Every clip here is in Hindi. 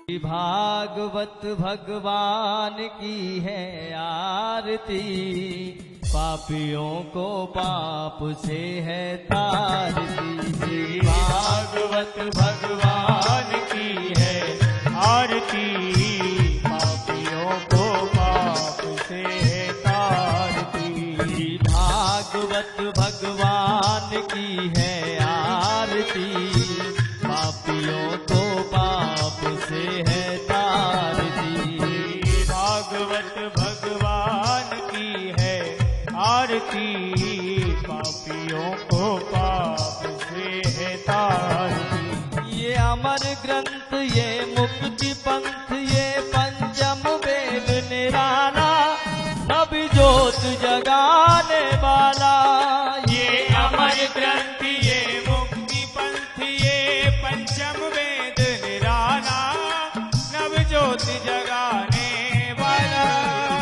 भागवत भगवान की है आरती, पापियों को पाप से है तारती। श्री भागवत भगवान की है आरती, पापियों को पाप से है तारती। श्री भागवत भगवान की है आरती, पापियों को पाप से है तारती। भागवत भगवान की है आरती, पापियों को पाप से है तारती। ये अमर ग्रंथ, ये मुक्ति पंथ, ये पंचम वेद निराला, नव ज्योत जगाने वाला। ये अमर ग्रंथ, ये मुक्ति पंथ, ये पंचम वेद निराला, नव ज्योत जगाने वाला।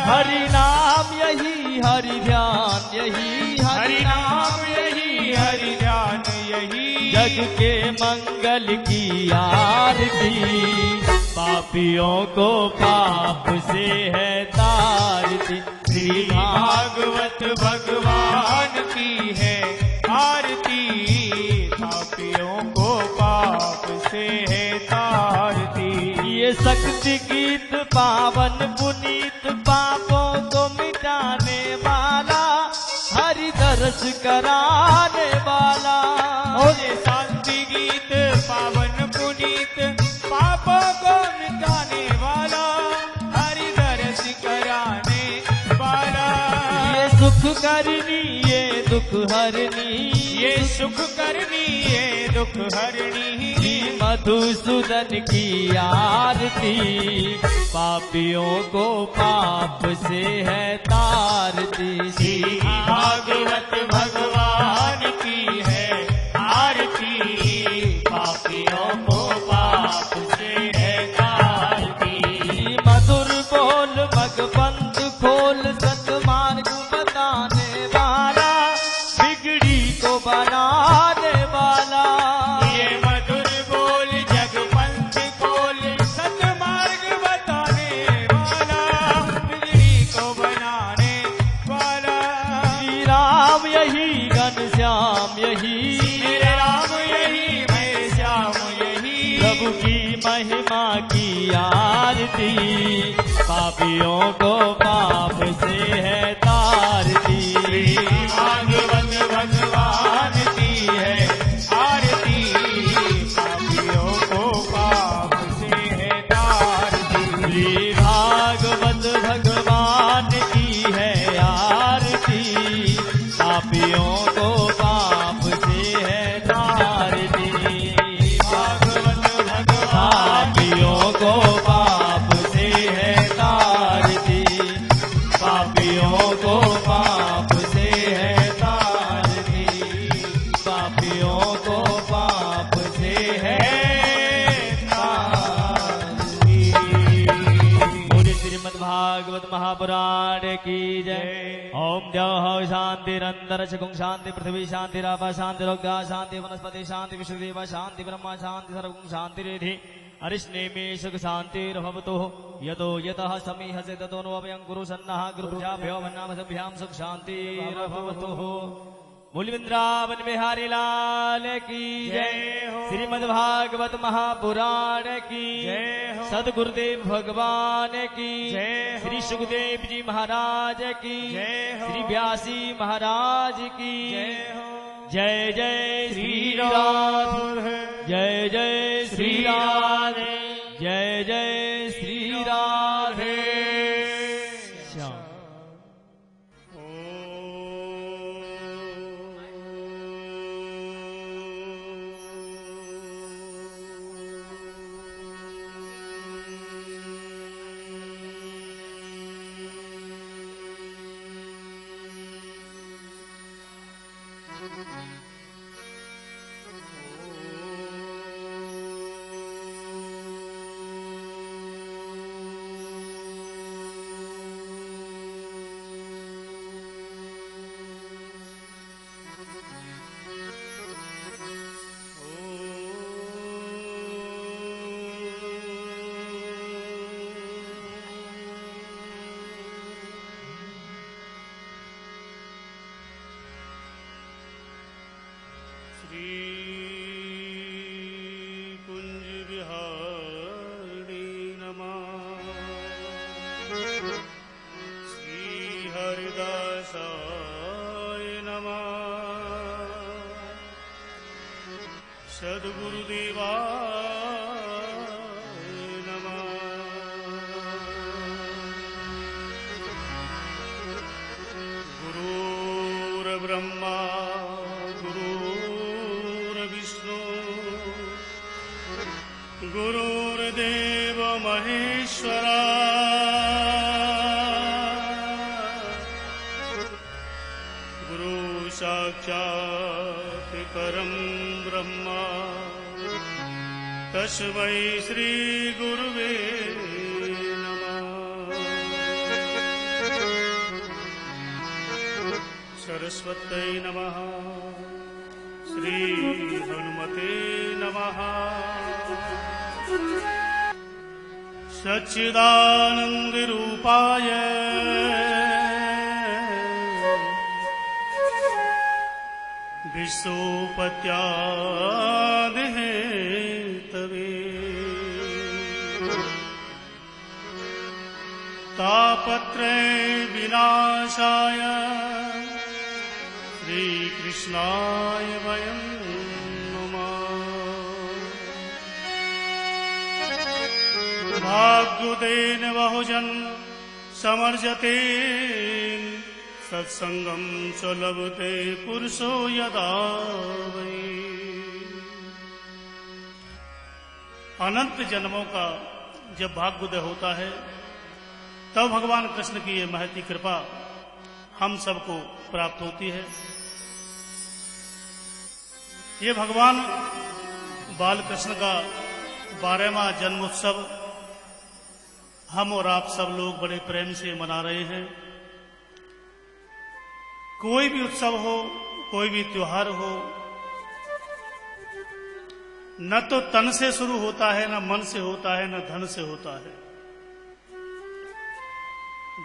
हरि नाम यही हरि ध्यान यही, हरि नाम यही हरि ध्यान यही, जग के मंगल की आरती, पापियों को पाप से है तारती। श्री भागवत भगवान की है आरती, पापियों को पाप से है तारती। ये शक्ति गीत पावन पुनीत, पापों को मिटाने वाला, हरि दर्श कराने वाला। और ये शांति गीत पावन पुनीत, पापों को मिटाने वाला, हरि दर्श कराने वाला। ये सुख करनी ये दुख हरनी, ये सुख करनी ये दुख हरनी, श्री मधुसूदन की आरती, पापियों को पाप से है तारती। श्री भागवत भगवान की है आरती, पापियों को पाप से है तारती। मधुर बोल मगबंध खोल, सतमार्ग बताने वाला, बिगड़ी को बनाने वाला। ये मधुर बोल जगपंथ खोल, सतमार्ग बताने वाला, बिगड़ी को बनाने वाला। श्री राम यही घनश्याम यही, मेरे राम यही मेरे श्याम यही, प्रभु की महिमा की आरती, पापियों को पाप से है तारती। भागवत भगवान की है आरती, पापियों को पाप से है तारती। श्री भागवत भगवान की है आरती, पापियों को पाप से है तारती। भागवत भगवान पापियों को पाप से है तारती, पापियों को पाप से है तारती, पापियों को पाप से है तारती। बोलिए श्रीमद्भागवत महापुराण की जय। ओम द्यौः शांतिरंतर चकुं शांति पृथ्वी शांतिरापः शांतिरोग्धा शांति वनस्पति शांति विश्वदेव शांति ब्रह्म शांति सर्वं शांतिरेधि। अरिष्णेमे सुख शांतिर्भवतु, यतो यतः समीहसे ततो नो अभयं गुरु सन्नः गुरुभ्याभ्यो वन्नामसभ्यां सुख शांतिर्भवतु। बोलिए वृंदावन बिहारी लाल की जय हो। श्रीमद्भागवत महापुराण की जय हो। सदगुरुदेव भगवान की जय हो। श्री सुखदेव जी महाराज की जय हो। श्री व्यासी महाराज की जय हो। जय जय श्री राम, राधे, जय जय श्री राधे, जय जय श्री राधे श्याम। हरिदासाय नमः। सद्गुरुदेवाय नमः। गुरुर्ब्रह्मा गुरुर्विष्णु गुरुर्देव महेश्वरा। साक्षात् परं ब्रह्म तस्मै श्री गुरुवे नमः। सरस्वत्यै नमः। श्री हनुमते नमः। सच्चिदानंद रूपाय विश्वोपत्यादिहेतवे तापत्रय विनाशाय श्रीकृष्णाय वयं नमः। भाग्युतेन बहुजन समर्जते सत्संगम च लभते पुरुषो यदा वै। अनंत जन्मों का जब भाग्योदय होता है तब भगवान कृष्ण की ये महती कृपा हम सबको प्राप्त होती है। ये भगवान बाल कृष्ण का 12वां जन्मोत्सव हम और आप सब लोग बड़े प्रेम से मना रहे हैं। कोई भी उत्सव हो, कोई भी त्योहार हो, न तो तन से शुरू होता है, न मन से होता है, न धन से होता है।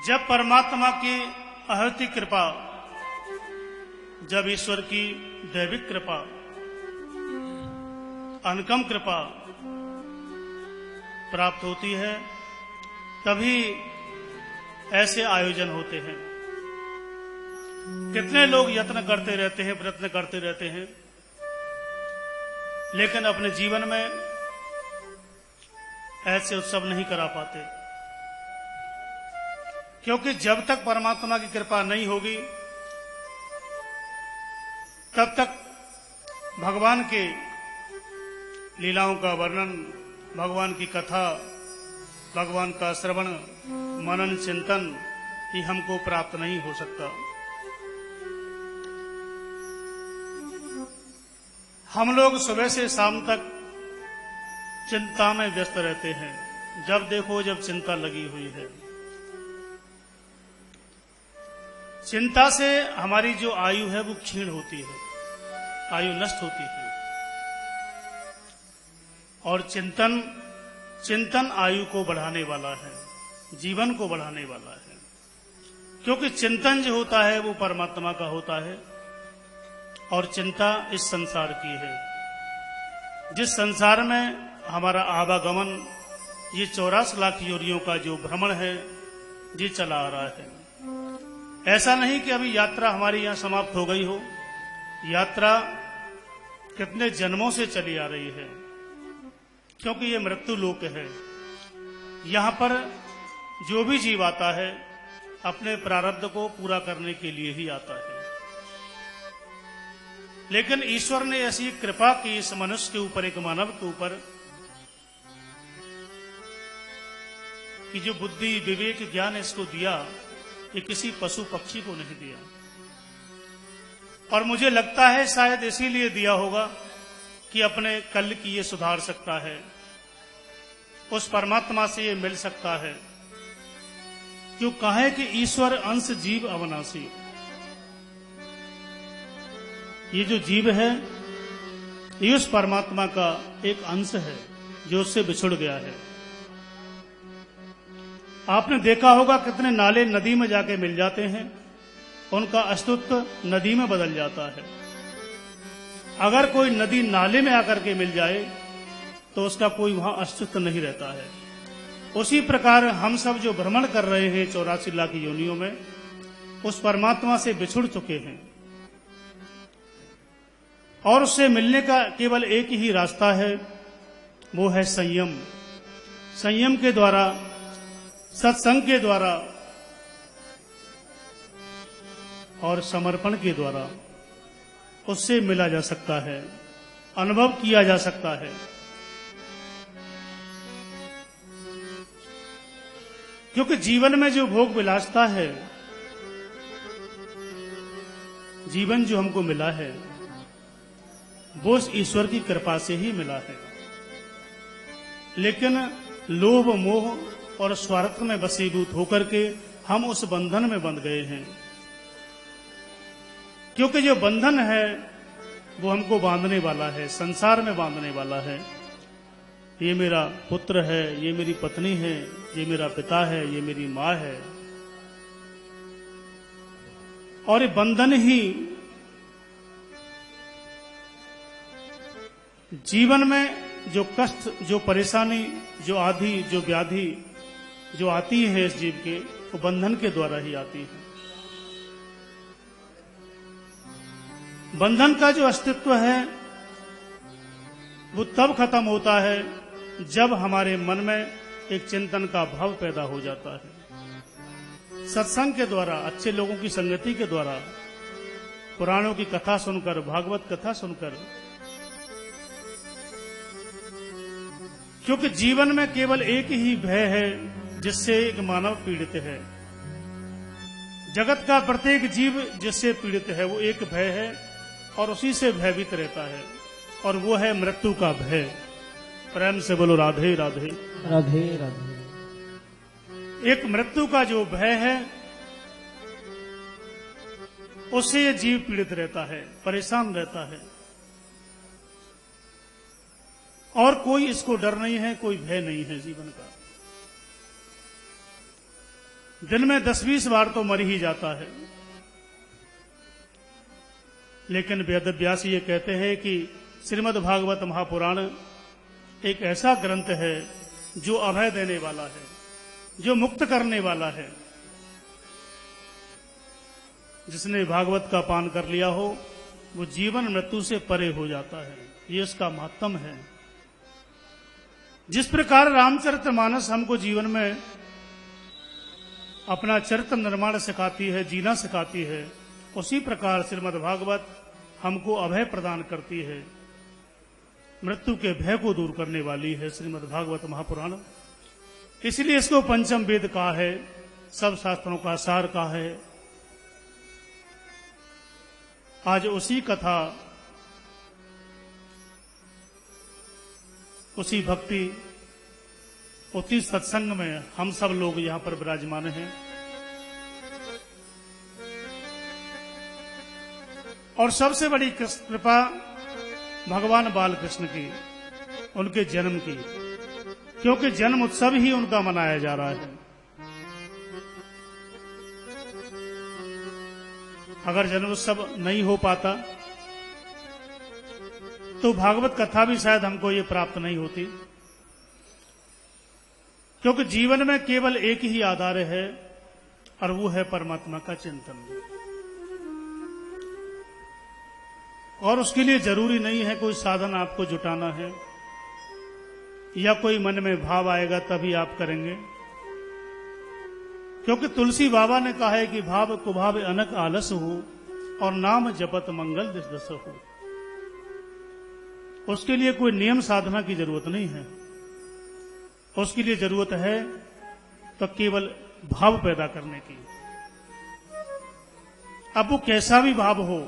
जब परमात्मा की अहर्ति कृपा, जब ईश्वर की दैविक कृपा, अनुकम कृपा प्राप्त होती है, तभी ऐसे आयोजन होते हैं। कितने लोग यत्न करते रहते हैं, प्रयत्न करते रहते हैं, लेकिन अपने जीवन में ऐसे उत्सव नहीं करा पाते, क्योंकि जब तक परमात्मा की कृपा नहीं होगी तब तक भगवान के लीलाओं का वर्णन, भगवान की कथा, भगवान का श्रवण मनन चिंतन ही हमको प्राप्त नहीं हो सकता। हम लोग सुबह से शाम तक चिंता में व्यस्त रहते हैं। जब देखो जब चिंता लगी हुई है। चिंता से हमारी जो आयु है वो क्षीण होती है, आयु नष्ट होती है। और चिंतन आयु को बढ़ाने वाला है, जीवन को बढ़ाने वाला है। क्योंकि चिंतन जो होता है वो परमात्मा का होता है और चिंता इस संसार की है। जिस संसार में हमारा आवागमन, ये 84 लाख योनियों का जो भ्रमण है, ये चला आ रहा है। ऐसा नहीं कि अभी यात्रा हमारी यहां समाप्त हो गई हो। यात्रा कितने जन्मों से चली आ रही है, क्योंकि ये मृत्यु लोक है। यहां पर जो भी जीव आता है अपने प्रारब्ध को पूरा करने के लिए ही आता है। लेकिन ईश्वर ने ऐसी कृपा की इस मनुष्य के ऊपर, एक मानव के ऊपर, कि जो बुद्धि विवेक ज्ञान इसको दिया, ये किसी पशु पक्षी को नहीं दिया। और मुझे लगता है शायद इसीलिए दिया होगा कि अपने कल की ये सुधार सकता है, उस परमात्मा से ये मिल सकता है। जो कहे कि ईश्वर अंश जीव अविनाशी, ये जो जीव है ये उस परमात्मा का एक अंश है जो उससे बिछुड़ गया है। आपने देखा होगा कितने नाले नदी में जाके मिल जाते हैं, उनका अस्तित्व नदी में बदल जाता है। अगर कोई नदी नाले में आकर के मिल जाए तो उसका कोई वहां अस्तित्व नहीं रहता है। उसी प्रकार हम सब जो भ्रमण कर रहे हैं 84 लाख योनियों में, उस परमात्मा से बिछुड़ चुके हैं और उससे मिलने का केवल एक ही रास्ता है, वो है संयम। संयम के द्वारा, सत्संग के द्वारा और समर्पण के द्वारा उससे मिला जा सकता है, अनुभव किया जा सकता है। क्योंकि जीवन में जो भोग विलासता है, जीवन जो हमको मिला है, वो उस ईश्वर की कृपा से ही मिला है। लेकिन लोभ, मोह और स्वार्थ में वशीभूत होकर के हम उस बंधन में बंध गए हैं। क्योंकि जो बंधन है वो हमको बांधने वाला है, संसार में बांधने वाला है। ये मेरा पुत्र है, ये मेरी पत्नी है, ये मेरा पिता है, ये मेरी माँ है। और ये बंधन ही जीवन में जो कष्ट, जो परेशानी, जो आधी, जो व्याधि जो आती है इस जीव के, वो बंधन के द्वारा ही आती है। बंधन का जो अस्तित्व है वो तब खत्म होता है जब हमारे मन में एक चिंतन का भाव पैदा हो जाता है। सत्संग के द्वारा, अच्छे लोगों की संगति के द्वारा, पुराणों की कथा सुनकर, भागवत कथा सुनकर। क्योंकि जीवन में केवल एक ही भय है जिससे एक मानव पीड़ित है। जगत का प्रत्येक जीव जिससे पीड़ित है वो एक भय है और उसी से भयभीत रहता है, और वो है मृत्यु का भय। प्रेम से बोलो राधे राधे राधे राधे। एक मृत्यु का जो भय है उससे ये जीव पीड़ित रहता है, परेशान रहता है, और कोई इसको डर नहीं है, कोई भय नहीं है जीवन का। दिन में 10-20 बार तो मर ही जाता है। लेकिन वेद व्यास ये कहते हैं कि श्रीमद् भागवत महापुराण एक ऐसा ग्रंथ है जो अभय देने वाला है, जो मुक्त करने वाला है। जिसने भागवत का पान कर लिया हो वो जीवन मृत्यु से परे हो जाता है। ये इसका महत्व है। जिस प्रकार रामचरितमानस हमको जीवन में अपना चरित्र निर्माण सिखाती है, जीना सिखाती है, उसी प्रकार श्रीमद् भागवत हमको अभय प्रदान करती है। मृत्यु के भय को दूर करने वाली है श्रीमद् भागवत महापुराण। इसलिए इसको पंचम वेद कहा है, सब शास्त्रों का सार कहा है। आज उसी कथा, उसी भक्ति, उसी सत्संग में हम सब लोग यहां पर विराजमान हैं। और सबसे बड़ी कृपा भगवान बाल कृष्ण की, उनके जन्म की, क्योंकि जन्म उत्सव ही उनका मनाया जा रहा है। अगर जन्म उत्सव नहीं हो पाता तो भागवत कथा भी शायद हमको ये प्राप्त नहीं होती। क्योंकि जीवन में केवल एक ही आधार है और वो है परमात्मा का चिंतन। और उसके लिए जरूरी नहीं है कोई साधन आपको जुटाना है या कोई मन में भाव आएगा तभी आप करेंगे। क्योंकि तुलसी बाबा ने कहा है कि भाव कुभाव अनक आलस हो और नाम जपत मंगल दिस दस हो। उसके लिए कोई नियम साधना की जरूरत नहीं है। उसके लिए जरूरत है तो केवल भाव पैदा करने की। अब वो कैसा भी भाव हो,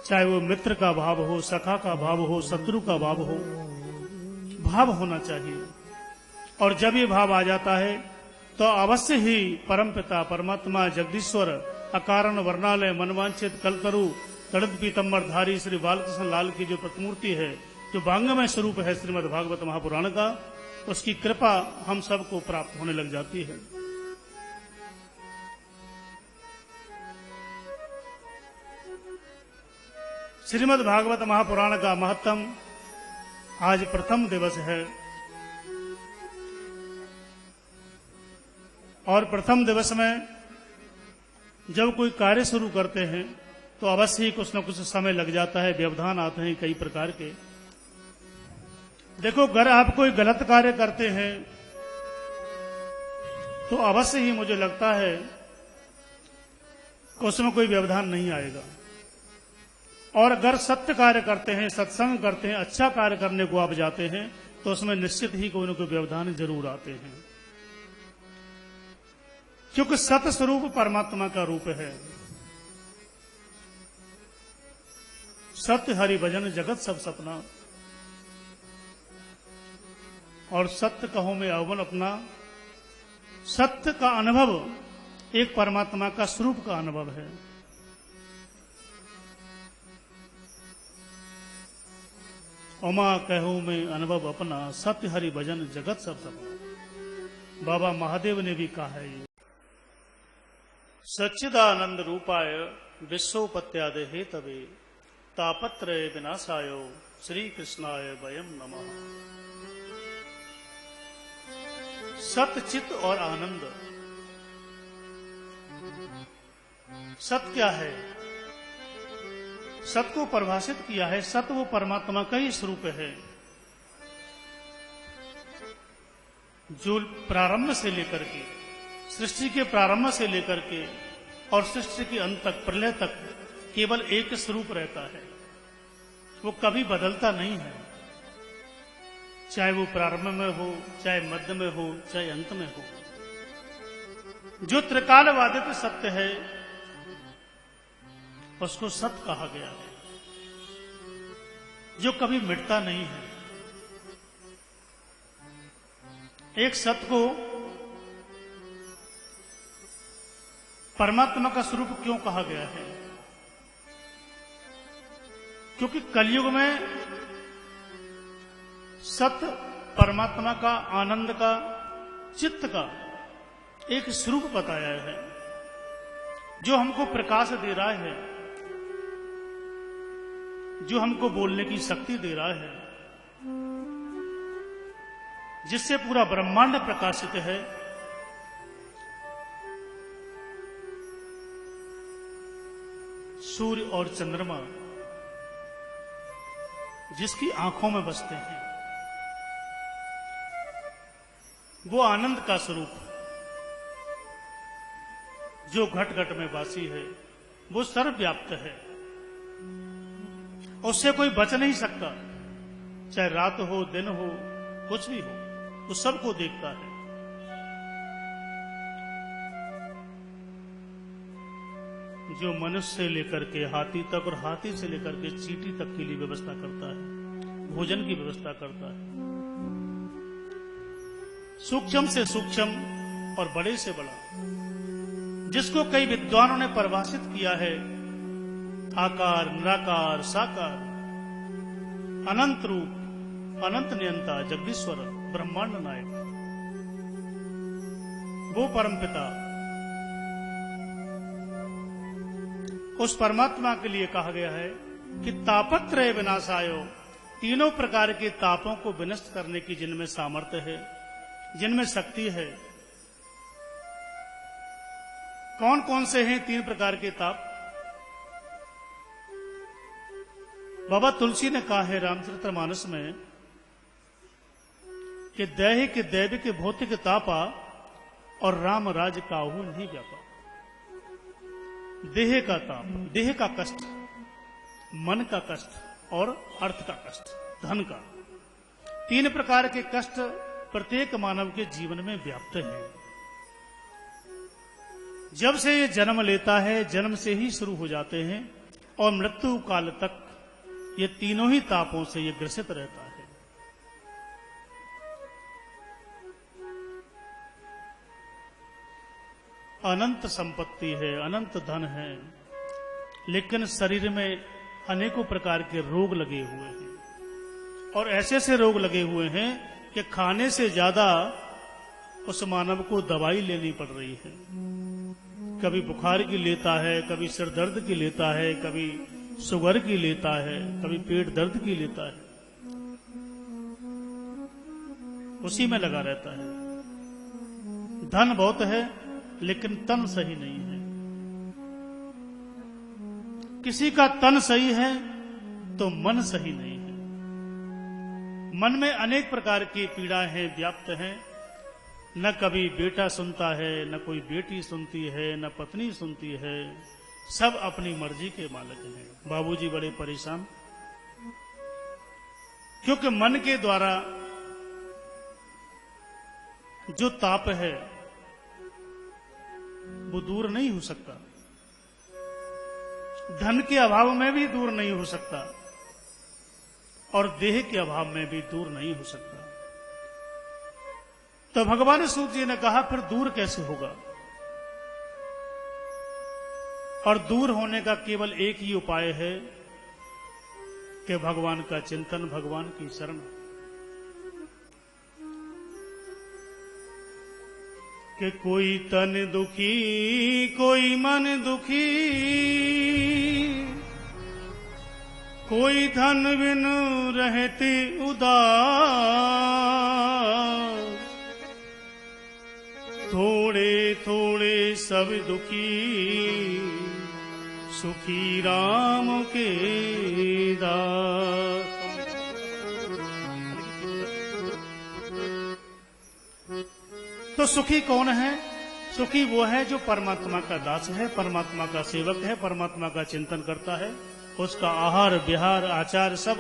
चाहे वो मित्र का भाव हो, सखा का भाव हो, शत्रु का भाव हो, भाव होना चाहिए। और जब ये भाव आ जाता है तो अवश्य ही परमपिता परमात्मा जगदीश्वर अकारण वर्णालय मनवांचित कलतरु तड़ित पीतम्बर धारी श्री बालकृष्ण लाल की जो प्रतिमूर्ति है, जो वांगमय स्वरूप है श्रीमद् भागवत महापुराण का, उसकी कृपा हम सबको प्राप्त होने लग जाती है। श्रीमद् भागवत महापुराण का महत्तम आज प्रथम दिवस है। और प्रथम दिवस में जब कोई कार्य शुरू करते हैं तो अवश्य ही कुछ न कुछ समय लग जाता है, व्यवधान आते हैं कई प्रकार के। देखो, अगर आप कोई गलत कार्य करते हैं तो अवश्य ही मुझे लगता है कि उसमें कोई व्यवधान नहीं आएगा। और अगर सत्य कार्य करते हैं, सत्संग करते हैं, अच्छा कार्य करने को आप जाते हैं तो उसमें निश्चित ही कोई न कोई व्यवधान जरूर आते हैं, क्योंकि सत्य स्वरूप परमात्मा का रूप है। सत्य हरि भजन जगत सब सपना, और सत्य कहो में अव्वल अपना। सत्य का अनुभव एक परमात्मा का स्वरूप का अनुभव है। उमा कहो में अनुभव अपना, सत्य हरि भजन जगत सब सपना। बाबा महादेव ने भी कहा है ये। सच्चिदानंद रूपाय विश्वोपत्यादे हेतवे तापत्रय विनाशायो श्री कृष्णाय वयम नमः। सत्य, चित्त और आनंद। सत्य क्या है? सत्य को परिभाषित किया है, सत्य वो परमात्मा का ही स्वरूप है जो प्रारंभ से लेकर के, सृष्टि के प्रारंभ से लेकर के और सृष्टि के अंत तक, प्रलय तक केवल एक स्वरूप रहता है। वो कभी बदलता नहीं है, चाहे वो प्रारंभ में हो, चाहे मध्य में हो, चाहे अंत में हो। जो त्रिकालवादित सत्य है उसको सत्य कहा गया है, जो कभी मिटता नहीं है। एक सत्य को परमात्मा का स्वरूप क्यों कहा गया है? क्योंकि कलयुग में सत्य परमात्मा का, आनंद का, चित्त का एक स्वरूप बताया है जो हमको प्रकाश दे रहा है, जो हमको बोलने की शक्ति दे रहा है, जिससे पूरा ब्रह्मांड प्रकाशित है। सूर्य और चंद्रमा जिसकी आंखों में बसते हैं, वो आनंद का स्वरूप जो घट घट में वासी है, वो सर्वव्याप्त है। उससे कोई बच नहीं सकता, चाहे रात हो, दिन हो, कुछ भी हो, वो सबको देखता है। जो मनुष्य से लेकर के हाथी तक और हाथी से लेकर के चींटी तक के लिए व्यवस्था करता है, भोजन की व्यवस्था करता है। सूक्ष्म से सूक्ष्म और बड़े से बड़ा, जिसको कई विद्वानों ने परिभाषित किया है आकार, निराकार, साकार, अनंत रूप, अनंत नियंता, जगदीश्वर, ब्रह्मांड नायक, वो परमपिता। उस परमात्मा के लिए कहा गया है कि तापत्रय विनाशायो, तीनों प्रकार के तापों को विनष्ट करने की जिनमें सामर्थ्य है, जिनमें शक्ति है। कौन कौन से हैं तीन प्रकार के ताप? बाबा तुलसी ने कहा है रामचरितमानस में कि दैहिक दैविक भौतिक तापा और राम राज काहू नहीं व्यापा। देह का ताप, देह का कष्ट, मन का कष्ट और अर्थ का कष्ट, धन का, तीन प्रकार के कष्ट प्रत्येक मानव के जीवन में व्याप्त है। जब से ये जन्म लेता है, जन्म से ही शुरू हो जाते हैं और मृत्यु काल तक ये तीनों ही तापों से ये ग्रसित रहता है। अनंत संपत्ति है, अनंत धन है, लेकिन शरीर में अनेकों प्रकार के रोग लगे हुए हैं और ऐसे ऐसे रोग लगे हुए हैं कि खाने से ज्यादा उस मानव को दवाई लेनी पड़ रही है। कभी बुखार की लेता है, कभी सिर दर्द की लेता है, कभी शुगर की लेता है, कभी पेट दर्द की लेता है, उसी में लगा रहता है। धन बहुत है लेकिन तन सही नहीं है। किसी का तन सही है तो मन सही नहीं है। मन में अनेक प्रकार की पीड़ाएं व्याप्त हैं। न कभी बेटा सुनता है, न कोई बेटी सुनती है, न पत्नी सुनती है। सब अपनी मर्जी के मालिक हैं। बाबूजी बड़े परेशान, क्योंकि मन के द्वारा जो ताप है वो दूर नहीं हो सकता, धन के अभाव में भी दूर नहीं हो सकता और देह के अभाव में भी दूर नहीं हो सकता। तो भगवान सूत जी ने कहा फिर दूर कैसे होगा? और दूर होने का केवल एक ही उपाय है कि भगवान का चिंतन, भगवान की शरण। कि कोई तन दुखी, कोई मन दुखी, कोई धन बिन रहते उदास, थोड़े थोड़े सब दुखी, सुखी राम के दास। तो सुखी कौन है? सुखी वो है जो परमात्मा का दास है, परमात्मा का सेवक है, परमात्मा का चिंतन करता है। उसका आहार विहार आचार सब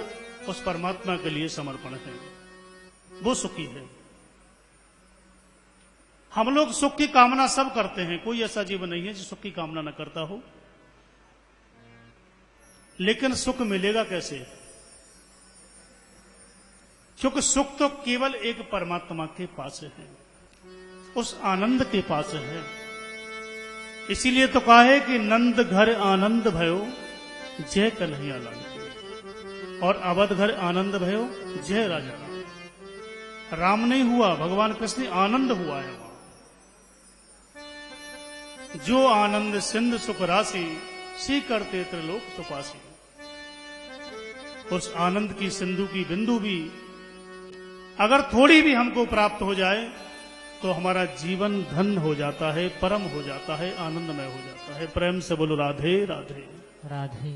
उस परमात्मा के लिए समर्पण है, वो सुखी है। हम लोग सुख की कामना सब करते हैं, कोई ऐसा जीवन नहीं है जो सुख की कामना न करता हो। लेकिन सुख मिलेगा कैसे? क्योंकि सुख तो केवल एक परमात्मा के पास है, उस आनंद के पास है। इसीलिए तो कहा है कि नंद घर आनंद भयो जय कन्हैया लाल, और अवध घर आनंद भयो जय राजा राम। राम नहीं हुआ, भगवान कृष्ण आनंद हुआ है वहां। जो आनंद सिंध सुख राशि, सी करते त्रिलोक सुपासी। उस आनंद की सिंधु की बिंदु भी अगर थोड़ी भी हमको प्राप्त हो जाए तो हमारा जीवन धन हो जाता है, परम हो जाता है, आनंदमय हो जाता है। प्रेम से बोलो राधे राधे राधे।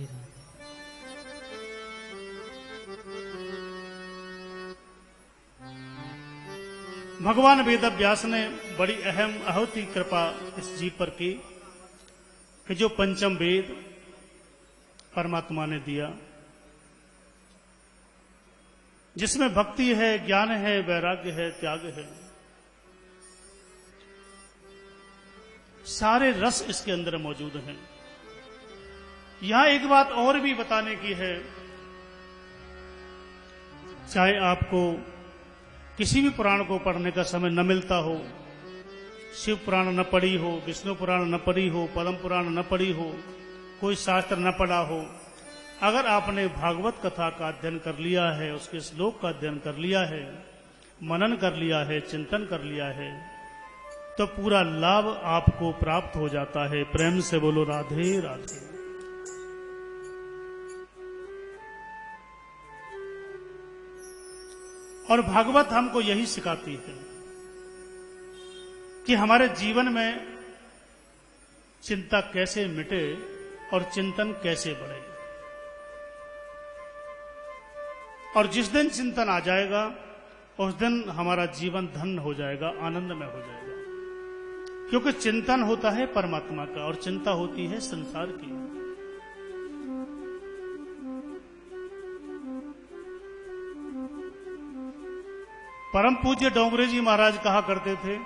भगवान वेद व्यास ने बड़ी अहम अहोती कृपा इस जीव पर की कि जो पंचम वेद परमात्मा ने दिया, जिसमें भक्ति है, ज्ञान है, वैराग्य है, त्याग है, सारे रस इसके अंदर मौजूद हैं। यहां एक बात और भी बताने की है, चाहे आपको किसी भी पुराण को पढ़ने का समय न मिलता हो, शिव पुराण न पढ़ी हो, विष्णु पुराण न पढ़ी हो, पद्म पुराण न पढ़ी हो, कोई शास्त्र न पढ़ा हो, अगर आपने भागवत कथा का अध्ययन कर लिया है, उसके श्लोक का अध्ययन कर लिया है, मनन कर लिया है, चिंतन कर लिया है, तो पूरा लाभ आपको प्राप्त हो जाता है। प्रेम से बोलो राधे राधे। और भागवत हमको यही सिखाती है कि हमारे जीवन में चिंता कैसे मिटे और चिंतन कैसे बढ़े। और जिस दिन चिंतन आ जाएगा उस दिन हमारा जीवन धन हो जाएगा, आनंदमय हो जाएगा। क्योंकि चिंतन होता है परमात्मा का और चिंता होती है संसार की। परम पूज्य डोंगरे जी महाराज कहा करते थे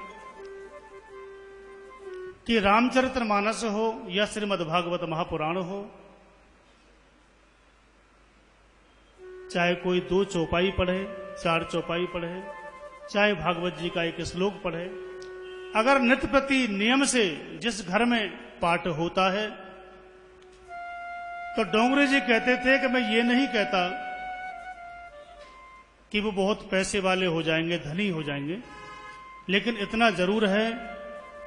कि रामचरितमानस हो या श्रीमद् भागवत महापुराण हो, चाहे कोई 2 चौपाई पढ़े, 4 चौपाई पढ़े, चाहे भागवत जी का एक श्लोक पढ़े, अगर नित्य प्रति नियम से जिस घर में पाठ होता है, तो डोंगरे जी कहते थे कि मैं ये नहीं कहता कि वो बहुत पैसे वाले हो जाएंगे, धनी हो जाएंगे, लेकिन इतना जरूर है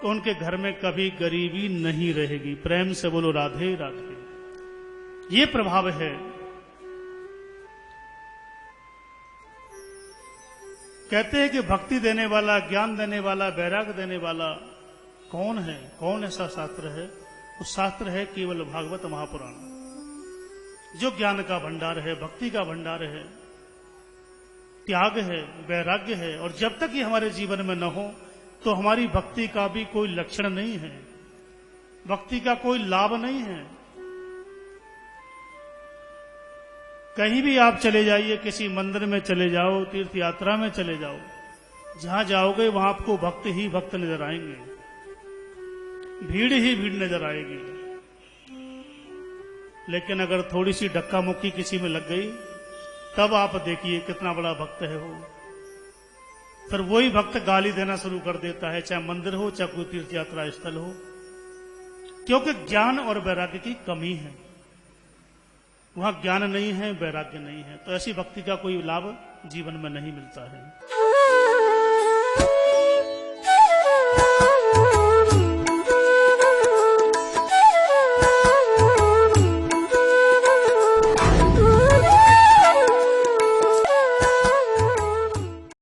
कि उनके घर में कभी गरीबी नहीं रहेगी। प्रेम से बोलो राधे राधे। ये प्रभाव है। कहते हैं कि भक्ति देने वाला, ज्ञान देने वाला, वैराग्य देने वाला कौन है, कौन ऐसा शास्त्र है? वो शास्त्र है केवल भागवत महापुराण, जो ज्ञान का भंडार है, भक्ति का भंडार है, त्याग है, वैराग्य है। और जब तक ये हमारे जीवन में न हो तो हमारी भक्ति का भी कोई लक्षण नहीं है, भक्ति का कोई लाभ नहीं है। कहीं भी आप चले जाइए, किसी मंदिर में चले जाओ, तीर्थ यात्रा में चले जाओ, जहां जाओगे वहां आपको भक्त ही भक्त नजर आएंगे, भीड़ ही भीड़ नजर आएगी। लेकिन अगर थोड़ी सी धक्का मुक्की किसी में लग गई, तब आप देखिए कितना बड़ा भक्त है वो। फिर वही भक्त गाली देना शुरू कर देता है, चाहे मंदिर हो चाहे कोई तीर्थ यात्रा स्थल हो, क्योंकि ज्ञान और वैराग्य की कमी है। वहां ज्ञान नहीं है, वैराग्य नहीं है, तो ऐसी भक्ति का कोई लाभ जीवन में नहीं मिलता है।